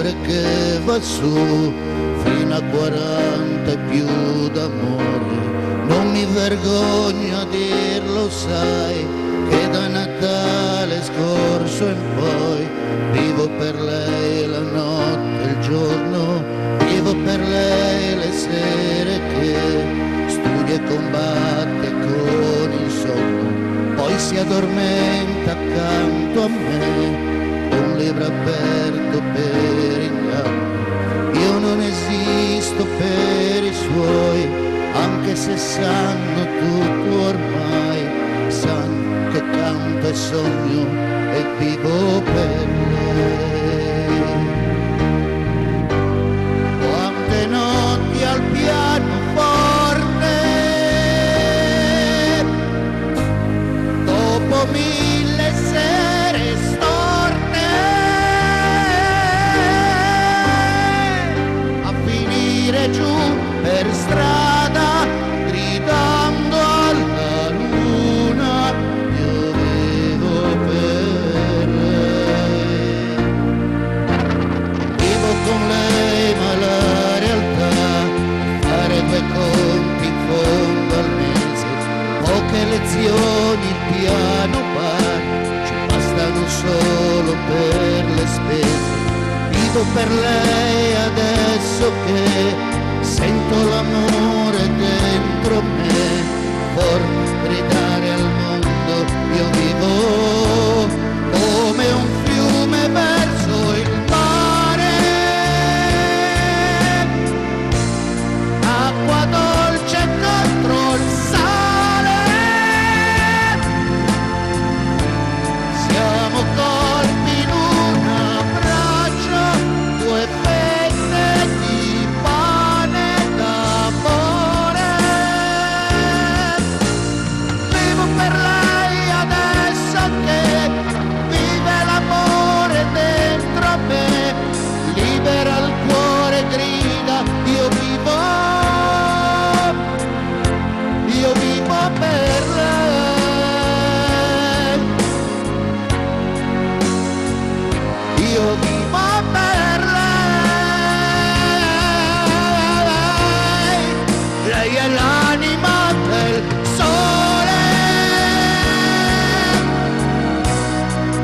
cuore che va su fino a 40 e più d'amore. Non mi vergogno a dirlo, sai, che da Natale scorso in poi vivo per lei la notte e il giorno, vivo per lei le sere che studia e combatte con il sonno, poi si addormenta accanto a me, un libro aperto per inganno. Io non esisto per i suoi, anche se sanno tutto ormai, sanno che canto e sogno e vivo per lei. Quante notti al pianoforte, dopo 1000 sere storte, a finire giù per strada gridando alla luna, io vivo per lei. Vivo con lei ma la realtà, fare 2 conti in fondo al mese, poche lezioni, il piano bar ci bastano solo per le spese. Vivo per lei adesso che sento l'amore dentro me, vorrei gridare al mondo, io vivo come un fiume verso il mare, acqua dolce contro il sale, siamo colpi in un abbraccio, 2 fette di pane d'amore. Vivo per lei adesso che vive l'amore dentro me, libera il cuore, grida, io vivo per lei, io vivo per lei. Lei è l'anima del sole,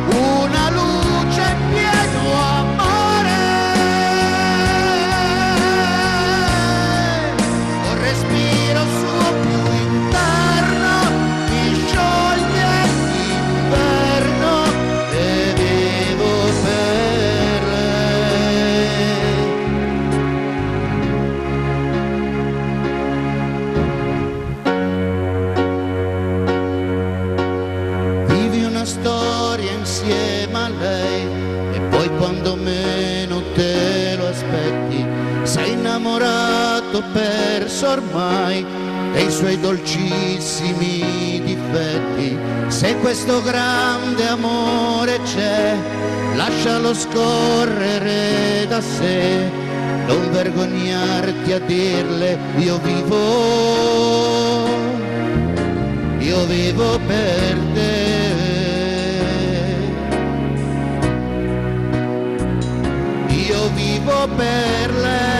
una luce in pieno amore, un respiro suo più interno mi scioglie l'inverno e vivo per lei. Vivi una storia insieme a lei e poi quando meno te lo aspetti sei innamorato, perso ormai dei suoi dolcissimi difetti. Se questo grande amore c'è, lascialo scorrere da sé, non vergognarti a dirle io vivo per te. Io vivo per lei.